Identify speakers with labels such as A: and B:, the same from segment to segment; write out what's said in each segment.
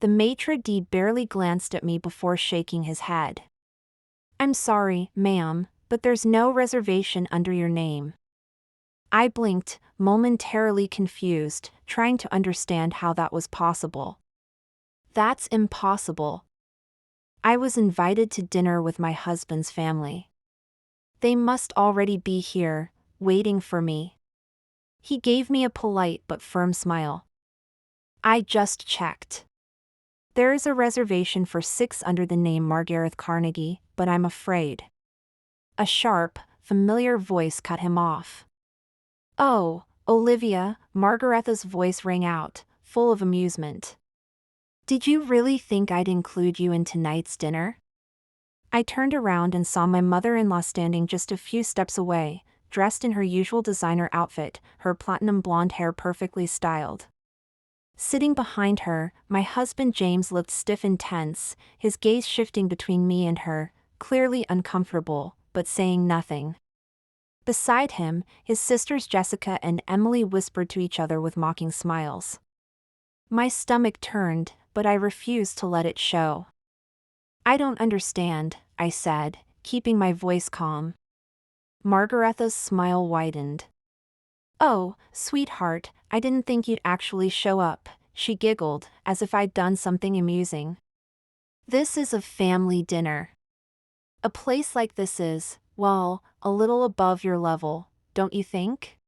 A: The maître d' barely glanced at me before shaking his head. "I'm sorry, ma'am, but there's no reservation under your name." I blinked, momentarily confused, trying to understand how that was possible. "That's impossible. I was invited to dinner with my husband's family. They must already be here, waiting for me." He gave me a polite but firm smile. "I just checked. There is a reservation for 6 under the name Margareth Carnegie, but I'm afraid." A sharp, familiar voice cut him off. "Oh, Olivia," Margaretha's voice rang out, full of amusement. "Did you really think I'd include you in tonight's dinner?" I turned around and saw my mother-in-law standing just a few steps away, dressed in her usual designer outfit, her platinum blonde hair perfectly styled. Sitting behind her, my husband James looked stiff and tense, his gaze shifting between me and her, clearly uncomfortable, but saying nothing. Beside him, his sisters Jessica and Emily whispered to each other with mocking smiles. My stomach turned, but I refused to let it show. "I don't understand," I said, keeping my voice calm. Margaretha's smile widened. "Oh, sweetheart, I didn't think you'd actually show up," she giggled, as if I'd done something amusing. "This is a family dinner. A place like this is, well, a little above your level, don't you think?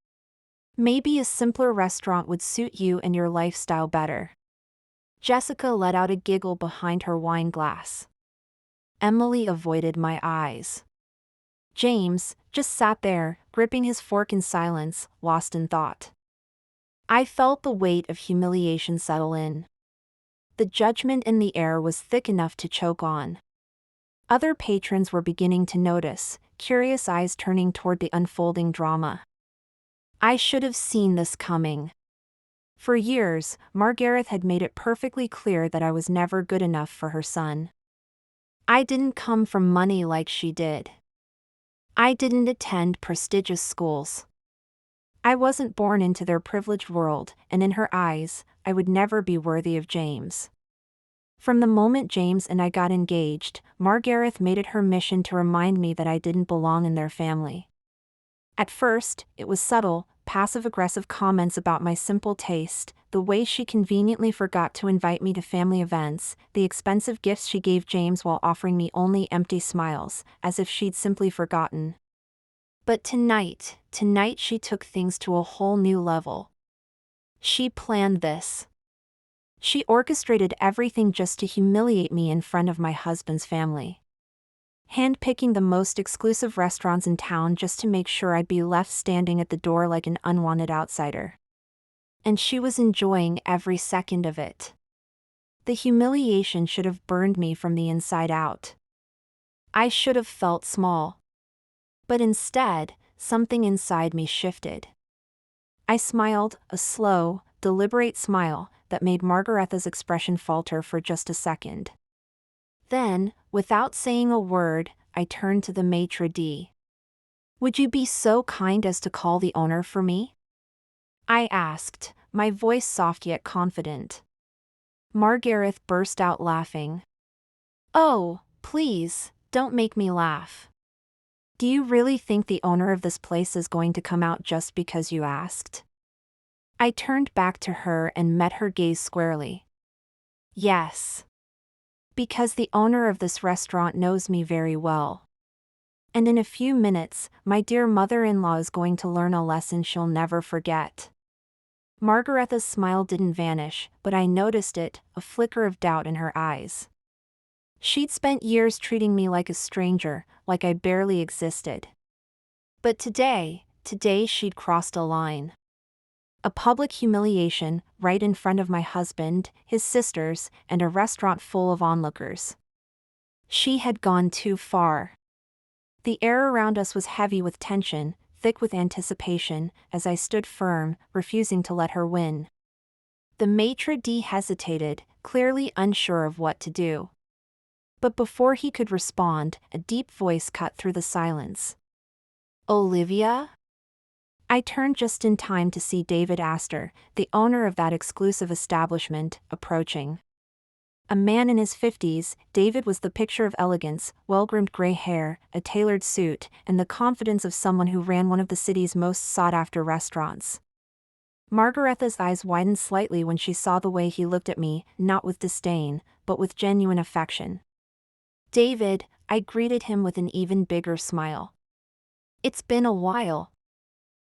A: Maybe a simpler restaurant would suit you and your lifestyle better." Jessica let out a giggle behind her wine glass. Emily avoided my eyes. James just sat there, gripping his fork in silence, lost in thought. I felt the weight of humiliation settle in. The judgment in the air was thick enough to choke on. Other patrons were beginning to notice, curious eyes turning toward the unfolding drama. I should have seen this coming. For years, Margareth had made it perfectly clear that I was never good enough for her son. I didn't come from money like she did. I didn't attend prestigious schools. I wasn't born into their privileged world, and in her eyes, I would never be worthy of James. From the moment James and I got engaged, Margareth made it her mission to remind me that I didn't belong in their family. At first, it was subtle, passive-aggressive comments about my simple taste, the way she conveniently forgot to invite me to family events, the expensive gifts she gave James while offering me only empty smiles, as if she'd simply forgotten. But tonight she took things to a whole new level. She planned this. She orchestrated everything just to humiliate me in front of my husband's family. Handpicking the most exclusive restaurants in town just to make sure I'd be left standing at the door like an unwanted outsider. And she was enjoying every second of it. The humiliation should have burned me from the inside out. I should have felt small. But instead, something inside me shifted. I smiled, a slow, deliberate smile that made Margaretha's expression falter for just a second. Then, without saying a word, I turned to the maître d'. "Would you be so kind as to call the owner for me?" I asked, my voice soft yet confident. Margareth burst out laughing. "Oh, please, don't make me laugh. Do you really think the owner of this place is going to come out just because you asked?" I turned back to her and met her gaze squarely. "Yes. Because the owner of this restaurant knows me very well. And in a few minutes, my dear mother-in-law is going to learn a lesson she'll never forget." Margaretha's smile didn't vanish, but I noticed it, a flicker of doubt in her eyes. She'd spent years treating me like a stranger, like I barely existed. But today she'd crossed a line. A public humiliation, right in front of my husband, his sisters, and a restaurant full of onlookers. She had gone too far. The air around us was heavy with tension, thick with anticipation, as I stood firm, refusing to let her win. The maître d' hesitated, clearly unsure of what to do. But before he could respond, a deep voice cut through the silence. "Olivia?" I turned just in time to see David Astor, the owner of that exclusive establishment, approaching. A man in his 50s, David was the picture of elegance, well-groomed gray hair, a tailored suit, and the confidence of someone who ran one of the city's most sought-after restaurants. Margaretha's eyes widened slightly when she saw the way he looked at me, not with disdain, but with genuine affection. "David," I greeted him with an even bigger smile. "It's been a while."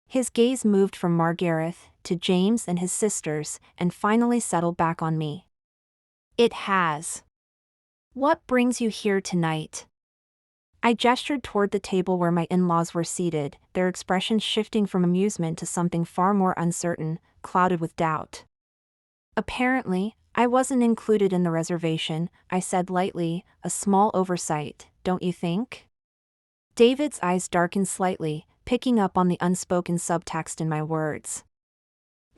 A: His gaze moved from Margareth to James and his sisters, and finally settled back on me. "It has. What brings you here tonight?" I gestured toward the table where my in-laws were seated, their expressions shifting from amusement to something far more uncertain, clouded with doubt. "Apparently, I wasn't included in the reservation," I said lightly, "a small oversight, don't you think?" David's eyes darkened slightly, picking up on the unspoken subtext in my words.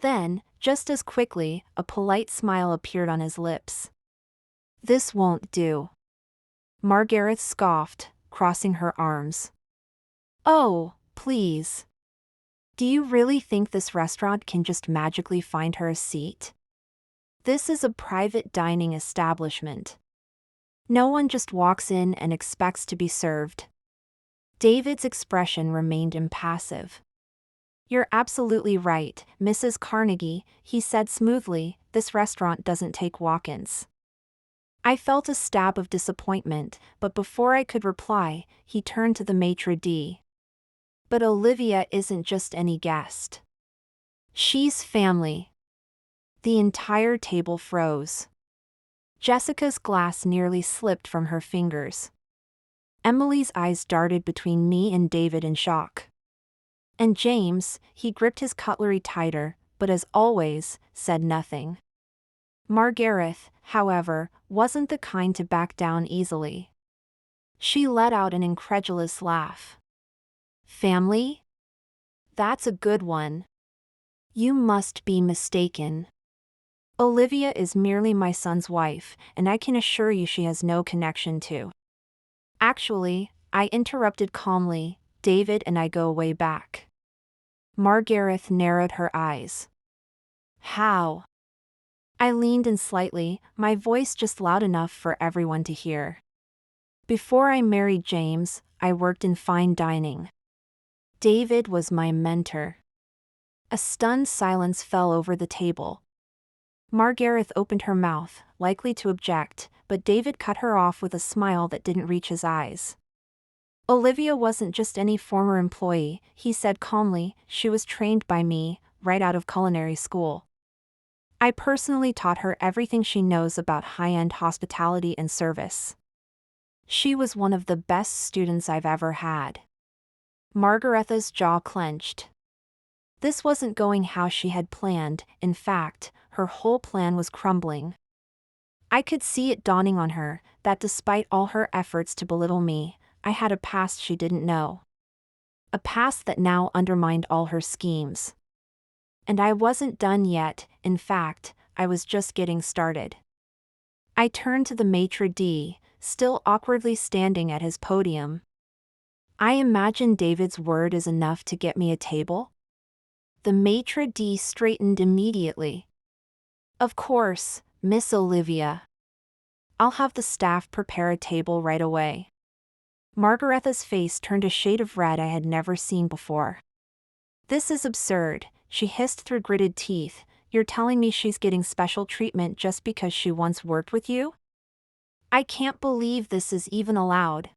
A: Then, just as quickly, a polite smile appeared on his lips. "This won't do." Margareth scoffed, crossing her arms. "Oh, please. Do you really think this restaurant can just magically find her a seat? This is a private dining establishment. No one just walks in and expects to be served." David's expression remained impassive. "You're absolutely right, Mrs. Carnegie," he said smoothly, "this restaurant doesn't take walk-ins." I felt a stab of disappointment, but before I could reply, he turned to the maître d'. "But Olivia isn't just any guest. She's family." The entire table froze. Jessica's glass nearly slipped from her fingers. Emily's eyes darted between me and David in shock. And James, he gripped his cutlery tighter, but as always, said nothing. Margareth, however, wasn't the kind to back down easily. She let out an incredulous laugh. "Family? That's a good one. You must be mistaken. Olivia is merely my son's wife, and I can assure you she has no connection to." "Actually," I interrupted calmly, "David and I go way back." Margareth narrowed her eyes. "How?" I leaned in slightly, my voice just loud enough for everyone to hear. "Before I married James, I worked in fine dining. David was my mentor." A stunned silence fell over the table. Margareth opened her mouth, likely to object, but David cut her off with a smile that didn't reach his eyes. "Olivia wasn't just any former employee," he said calmly, "she was trained by me, right out of culinary school. I personally taught her everything she knows about high-end hospitality and service. She was one of the best students I've ever had." Margaretha's jaw clenched. This wasn't going how she had planned, in fact, her whole plan was crumbling. I could see it dawning on her, that despite all her efforts to belittle me, I had a past she didn't know. A past that now undermined all her schemes. And I wasn't done yet, in fact, I was just getting started. I turned to the maître d', still awkwardly standing at his podium. "I imagine David's word is enough to get me a table?" The maître d' straightened immediately. "Of course, Miss Olivia. I'll have the staff prepare a table right away." Margaretha's face turned a shade of red I had never seen before. "This is absurd," she hissed through gritted teeth. "You're telling me she's getting special treatment just because she once worked with you? I can't believe this is even allowed."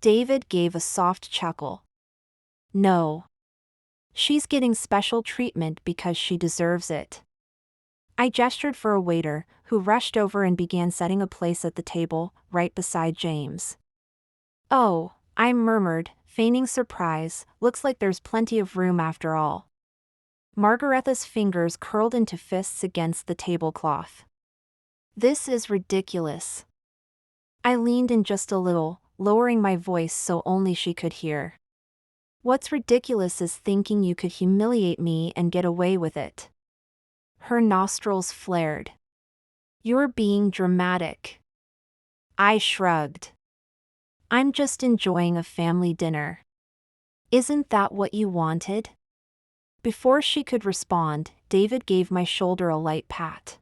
A: David gave a soft chuckle. "No. She's getting special treatment because she deserves it." I gestured for a waiter, who rushed over and began setting a place at the table, right beside James. "Oh," I murmured, feigning surprise, "looks like there's plenty of room after all." Margaretha's fingers curled into fists against the tablecloth. "This is ridiculous." I leaned in just a little, lowering my voice so only she could hear. "What's ridiculous is thinking you could humiliate me and get away with it." Her nostrils flared. "You're being dramatic." I shrugged. "I'm just enjoying a family dinner. Isn't that what you wanted?" Before she could respond, David gave my shoulder a light pat.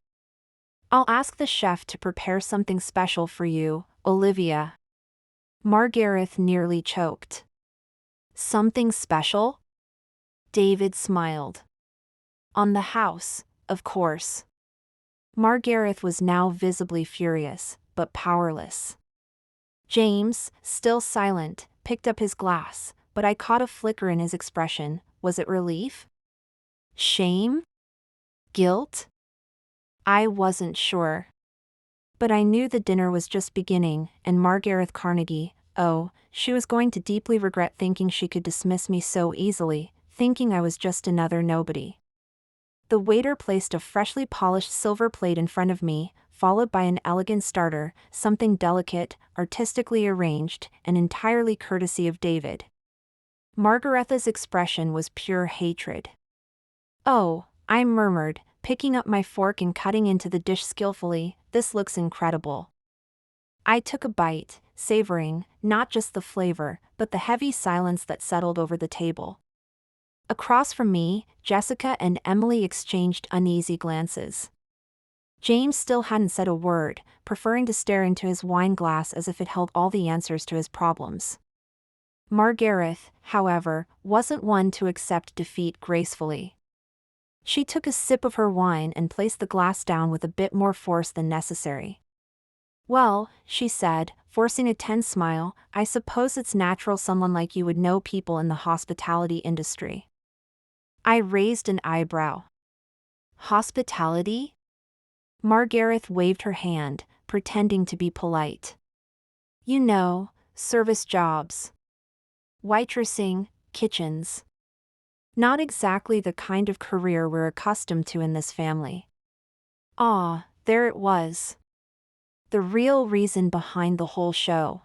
A: I'll ask the chef to prepare something special for you, Olivia. Margareth nearly choked. Something special? David smiled. On the house, of course. Margareth was now visibly furious, but powerless. James, still silent, picked up his glass, but I caught a flicker in his expression. Was it relief? Shame? Guilt? I wasn't sure. But I knew the dinner was just beginning, and Margareth Carnegie, oh, she was going to deeply regret thinking she could dismiss me so easily, thinking I was just another nobody. The waiter placed a freshly polished silver plate in front of me, followed by an elegant starter, something delicate, artistically arranged, and entirely courtesy of David. Margaretha's expression was pure hatred. Oh, I murmured, picking up my fork and cutting into the dish skillfully, this looks incredible. I took a bite, savoring, not just the flavor, but the heavy silence that settled over the table. Across from me, Jessica and Emily exchanged uneasy glances. James still hadn't said a word, preferring to stare into his wine glass as if it held all the answers to his problems. Margareth, however, wasn't one to accept defeat gracefully. She took a sip of her wine and placed the glass down with a bit more force than necessary. Well, she said, forcing a tense smile, I suppose it's natural someone like you would know people in the hospitality industry. I raised an eyebrow. Hospitality? Margareth waved her hand, pretending to be polite. You know, service jobs. Waitressing, kitchens. Not exactly the kind of career we're accustomed to in this family. Ah, there it was. The real reason behind the whole show.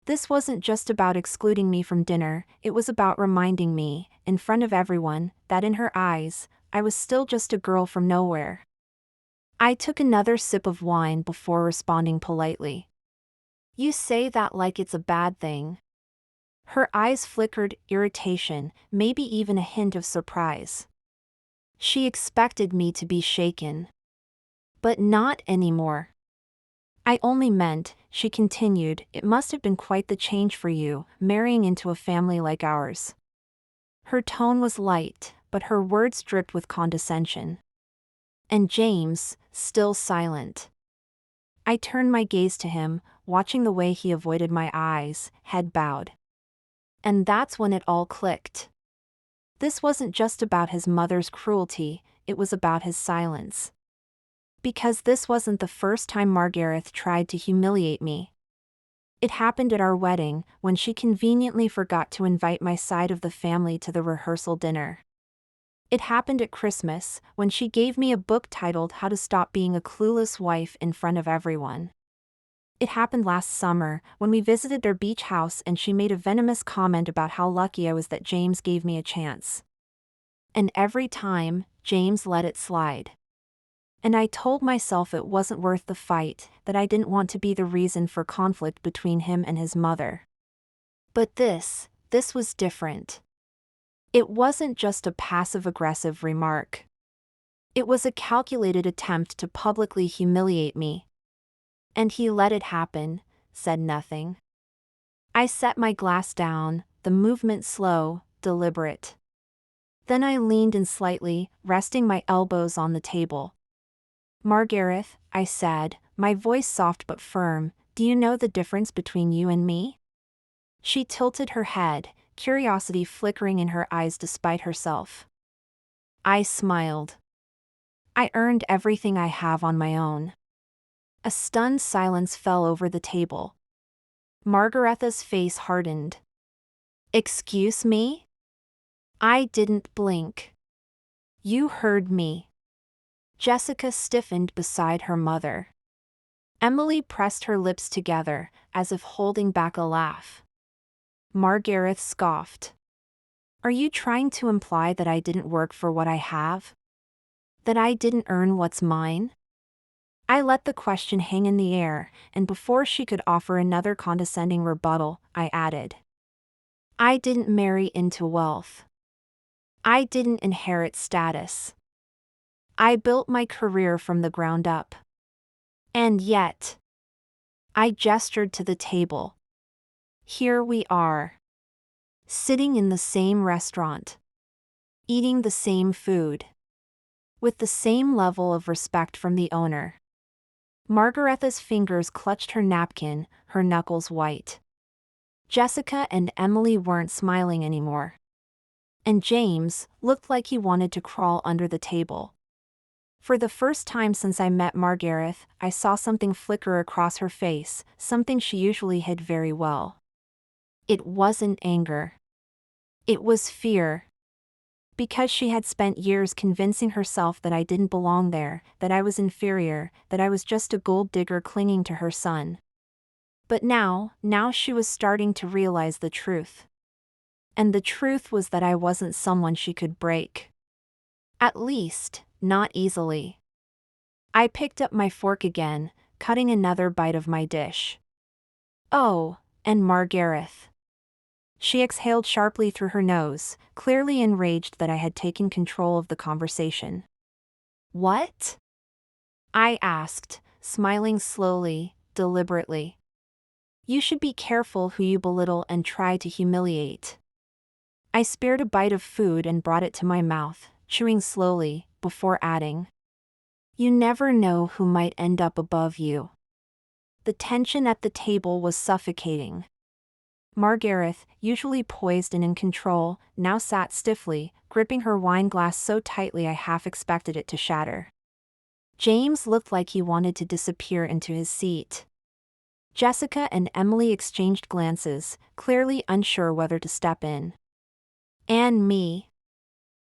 A: This wasn't just about excluding me from dinner, it was about reminding me, in front of everyone, that in her eyes, I was still just a girl from nowhere. I took another sip of wine before responding politely. You say that like it's a bad thing. Her eyes flickered irritation, maybe even a hint of surprise. She expected me to be shaken. But not anymore. I only meant, she continued, it must have been quite the change for you, marrying into a family like ours. Her tone was light, but her words dripped with condescension. And James, still silent. I turned my gaze to him, watching the way he avoided my eyes, head bowed. And that's when it all clicked. This wasn't just about his mother's cruelty, it was about his silence. Because this wasn't the first time Margareth tried to humiliate me. It happened at our wedding, when she conveniently forgot to invite my side of the family to the rehearsal dinner. It happened at Christmas, when she gave me a book titled How to Stop Being a Clueless Wife in front of everyone. It happened last summer, when we visited their beach house and she made a venomous comment about how lucky I was that James gave me a chance. And every time, James let it slide. And I told myself it wasn't worth the fight, that I didn't want to be the reason for conflict between him and his mother. But this was different. It wasn't just a passive-aggressive remark. It was a calculated attempt to publicly humiliate me. And he let it happen, said nothing. I set my glass down, the movement slow, deliberate. Then I leaned in slightly, resting my elbows on the table. Margareth, I said, my voice soft but firm, do you know the difference between you and me? She tilted her head, curiosity flickering in her eyes despite herself. I smiled. I earned everything I have on my own. A stunned silence fell over the table. Margaretha's face hardened. Excuse me? I didn't blink. You heard me. Jessica stiffened beside her mother. Emily pressed her lips together, as if holding back a laugh. Margareth scoffed. Are you trying to imply that I didn't work for what I have? That I didn't earn what's mine? I let the question hang in the air, and before she could offer another condescending rebuttal, I added. I didn't marry into wealth. I didn't inherit status. I built my career from the ground up. And yet, I gestured to the table. Here we are. Sitting in the same restaurant. Eating the same food. With the same level of respect from the owner. Margaretha's fingers clutched her napkin, her knuckles white. Jessica and Emily weren't smiling anymore. And James looked like he wanted to crawl under the table. For the first time since I met Margareth, I saw something flicker across her face, something she usually hid very well. It wasn't anger. It was fear. Because she had spent years convincing herself that I didn't belong there, that I was inferior, that I was just a gold digger clinging to her son. But now she was starting to realize the truth. And the truth was that I wasn't someone she could break. At least, not easily. I picked up my fork again, cutting another bite of my dish. Oh, and Margareth. She exhaled sharply through her nose, clearly enraged that I had taken control of the conversation. What? I asked, smiling slowly, deliberately. You should be careful who you belittle and try to humiliate. I spared a bite of food and brought it to my mouth, chewing slowly, before adding. You never know who might end up above you. The tension at the table was suffocating. Margareth, usually poised and in control, now sat stiffly, gripping her wine glass so tightly I half expected it to shatter. James looked like he wanted to disappear into his seat. Jessica and Emily exchanged glances, clearly unsure whether to step in. And me.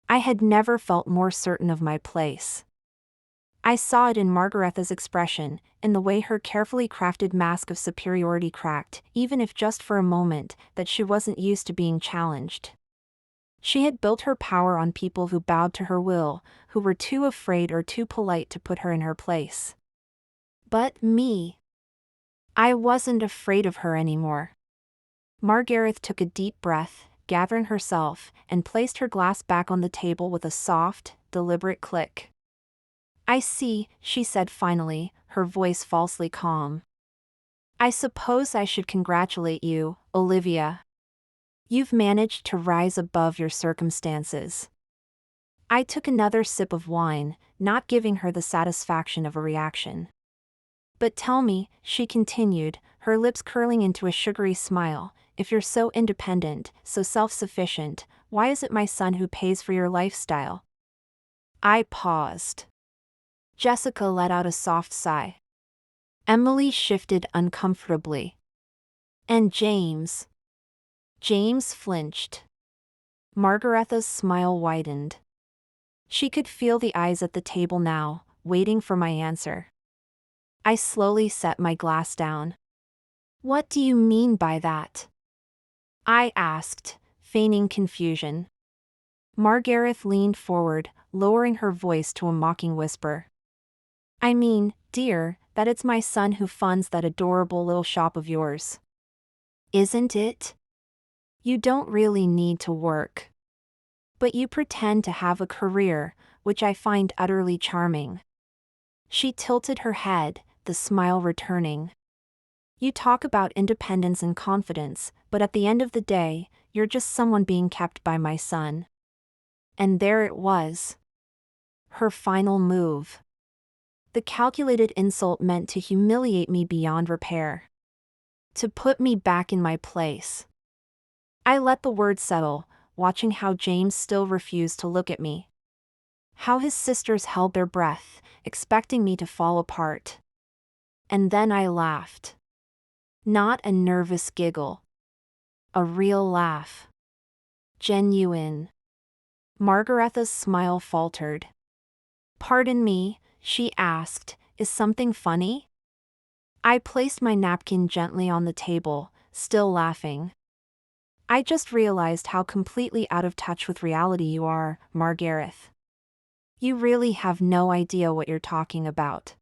A: I had never felt more certain of my place. I saw it in Margaretha's expression, in the way her carefully crafted mask of superiority cracked, even if just for a moment, that she wasn't used to being challenged. She had built her power on people who bowed to her will, who were too afraid or too polite to put her in her place. But me. I wasn't afraid of her anymore. Margareth took a deep breath, gathering herself, and placed her glass back on the table with a soft, deliberate click. I see, she said finally, her voice falsely calm. I suppose I should congratulate you, Olivia. You've managed to rise above your circumstances. I took another sip of wine, not giving her the satisfaction of a reaction. But tell me, she continued, her lips curling into a sugary smile, if you're so independent, so self-sufficient, why is it my son who pays for your lifestyle? I paused. Jessica let out a soft sigh. Emily shifted uncomfortably. And James? James flinched. Margaretha's smile widened. She could feel the eyes at the table now, waiting for my answer. I slowly set my glass down. What do you mean by that? I asked, feigning confusion. Margareth leaned forward, lowering her voice to a mocking whisper. I mean, dear, that it's my son who funds that adorable little shop of yours. Isn't it? You don't really need to work. But you pretend to have a career, which I find utterly charming. She tilted her head, the smile returning. You talk about independence and confidence, but at the end of the day, you're just someone being kept by my son. And there it was. Her final move. The calculated insult meant to humiliate me beyond repair. To put me back in my place. I let the words settle, watching how James still refused to look at me. How his sisters held their breath, expecting me to fall apart. And then I laughed. Not a nervous giggle. A real laugh. Genuine. Margaretha's smile faltered. Pardon me, she asked, is something funny? I placed my napkin gently on the table, still laughing. I just realized how completely out of touch with reality you are, Margareth. You really have no idea what you're talking about.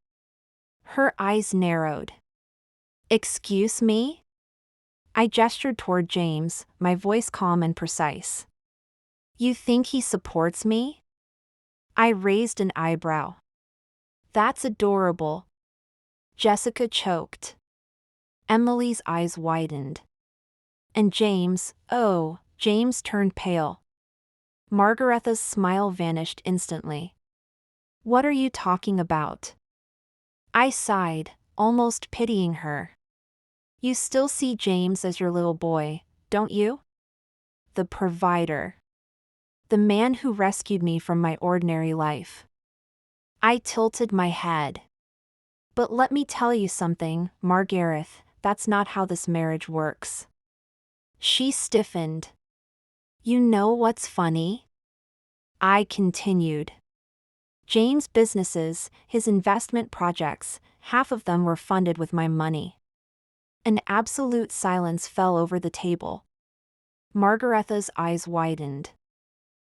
A: Her eyes narrowed. Excuse me? I gestured toward James, my voice calm and precise. You think he supports me? I raised an eyebrow. That's adorable. Jessica choked. Emily's eyes widened. And James, oh, James turned pale. Margaretha's smile vanished instantly. What are you talking about? I sighed, almost pitying her. You still see James as your little boy, don't you? The provider. The man who rescued me from my ordinary life. I tilted my head. But let me tell you something, Margareth, that's not how this marriage works. She stiffened. You know what's funny? I continued. James' businesses, his investment projects, half of them were funded with my money. An absolute silence fell over the table. Margaretha's eyes widened.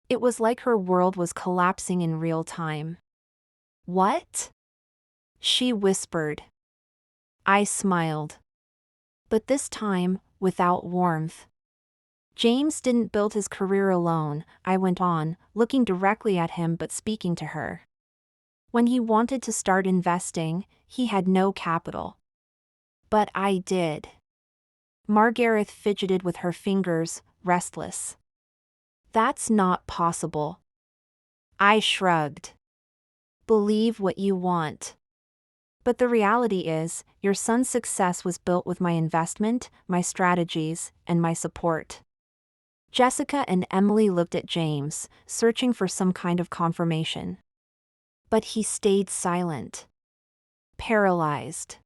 A: It was like her world was collapsing in real time. What? She whispered. I smiled. But this time, without warmth. James didn't build his career alone, I went on, looking directly at him but speaking to her. When he wanted to start investing, he had no capital. But I did. Margareth fidgeted with her fingers, restless. That's not possible. I shrugged. Believe what you want. But the reality is, your son's success was built with my investment, my strategies, and my support. Jessica and Emily looked at James, searching for some kind of confirmation. But he stayed silent. Paralyzed.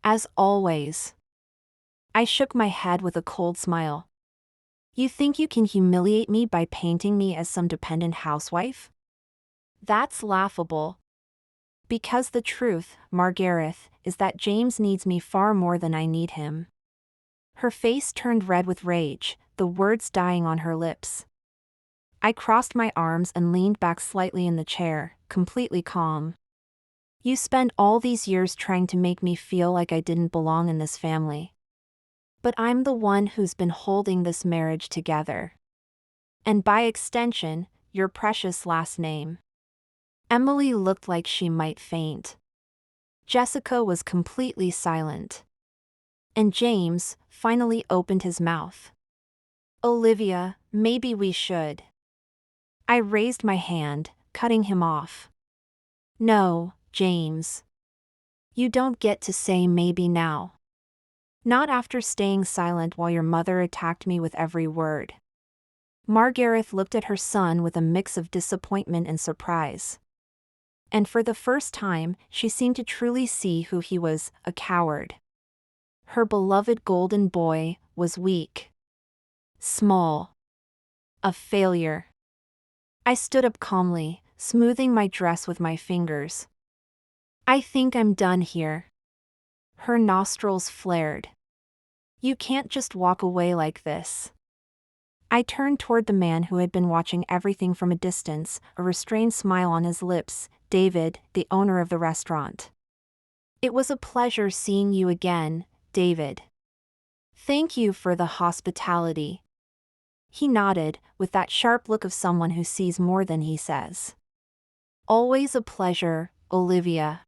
A: As always. I shook my head with a cold smile. You think you can humiliate me by painting me as some dependent housewife? That's laughable. Because the truth, Margareth, is that James needs me far more than I need him. Her face turned red with rage, the words dying on her lips. I crossed my arms and leaned back slightly in the chair, completely calm. You spent all these years trying to make me feel like I didn't belong in this family. But I'm the one who's been holding this marriage together. And by extension, your precious last name. Emily looked like she might faint. Jessica was completely silent. And James finally opened his mouth. Olivia, maybe we should. I raised my hand, cutting him off. No, James. You don't get to say maybe now. Not after staying silent while your mother attacked me with every word. Margareth looked at her son with a mix of disappointment and surprise. And for the first time, she seemed to truly see who he was, a coward. Her beloved golden boy was weak. Small. A failure. I stood up calmly, smoothing my dress with my fingers. I think I'm done here. Her nostrils flared. You can't just walk away like this. I turned toward the man who had been watching everything from a distance, a restrained smile on his lips, David, the owner of the restaurant. It was a pleasure seeing you again, David. Thank you for the hospitality. He nodded, with that sharp look of someone who sees more than he says. Always a pleasure, Olivia.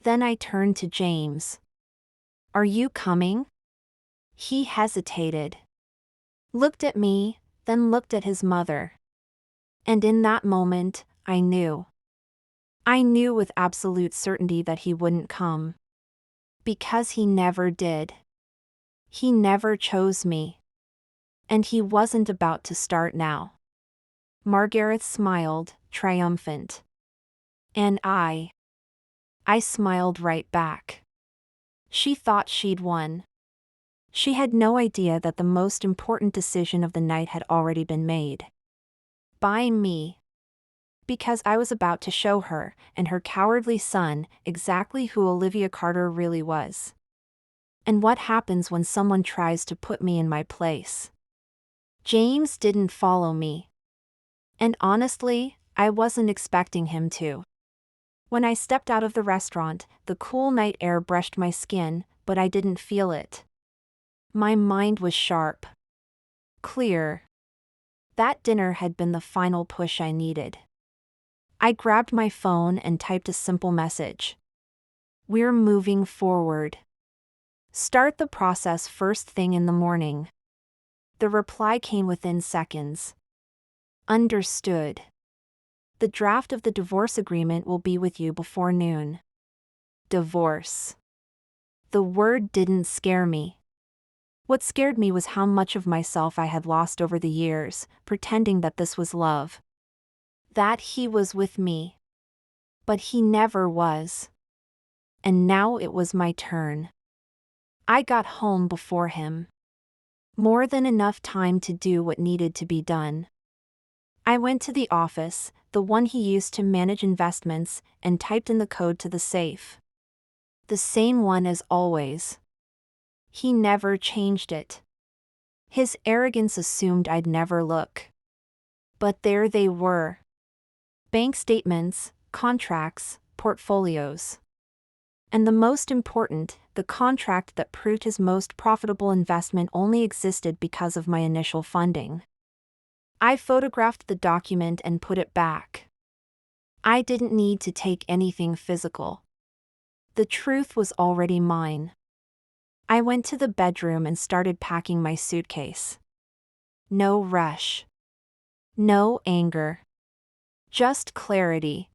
A: Then I turned to James. Are you coming? He hesitated. Looked at me, then looked at his mother. And in that moment, I knew. I knew with absolute certainty that he wouldn't come. Because he never did. He never chose me. And he wasn't about to start now. Margareth smiled, triumphant. And I smiled right back. She thought she'd won. She had no idea that the most important decision of the night had already been made. By me. Because I was about to show her, and her cowardly son, exactly who Olivia Carter really was. And what happens when someone tries to put me in my place. James didn't follow me. And honestly, I wasn't expecting him to. When I stepped out of the restaurant, the cool night air brushed my skin, but I didn't feel it. My mind was sharp. Clear. That dinner had been the final push I needed. I grabbed my phone and typed a simple message. We're moving forward. Start the process first thing in the morning. The reply came within seconds. Understood. The draft of the divorce agreement will be with you before noon. Divorce. The word didn't scare me. What scared me was how much of myself I had lost over the years, pretending that this was love. That he was with me. But he never was. And now it was my turn. I got home before him. More than enough time to do what needed to be done. I went to the office, the one he used to manage investments, and typed in the code to the safe. The same one as always. He never changed it. His arrogance assumed I'd never look. But there they were. Bank statements, contracts, portfolios. And the most important, the contract that proved his most profitable investment only existed because of my initial funding. I photographed the document and put it back. I didn't need to take anything physical. The truth was already mine. I went to the bedroom and started packing my suitcase. No rush. No anger. Just clarity.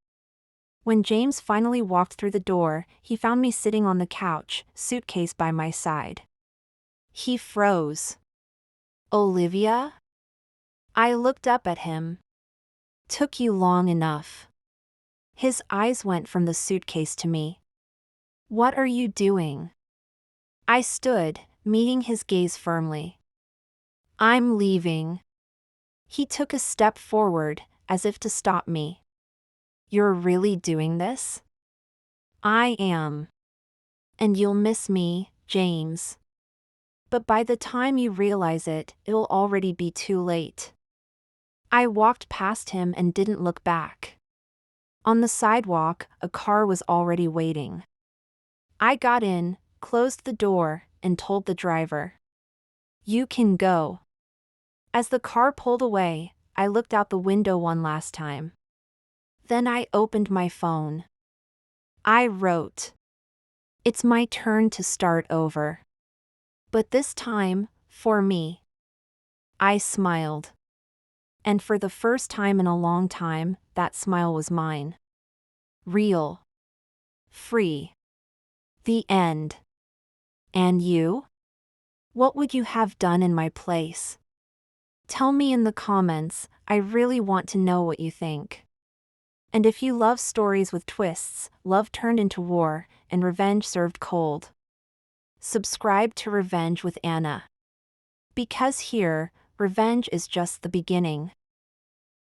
A: When James finally walked through the door, he found me sitting on the couch, suitcase by my side. He froze. Olivia? I looked up at him. Took you long enough. His eyes went from the suitcase to me. What are you doing? I stood, meeting his gaze firmly. I'm leaving. He took a step forward, as if to stop me. You're really doing this? I am. And you'll miss me, James. But by the time you realize it, it'll already be too late. I walked past him and didn't look back. On the sidewalk, a car was already waiting. I got in, closed the door, and told the driver. You can go. As the car pulled away, I looked out the window one last time. Then I opened my phone. I wrote. It's my turn to start over. But this time, for me. I smiled. And for the first time in a long time, that smile was mine. Real. Free. The end. And you? What would you have done in my place? Tell me in the comments, I really want to know what you think. And if you love stories with twists, love turned into war, and revenge served cold, subscribe to Revenge with Anna. Because here, revenge is just the beginning.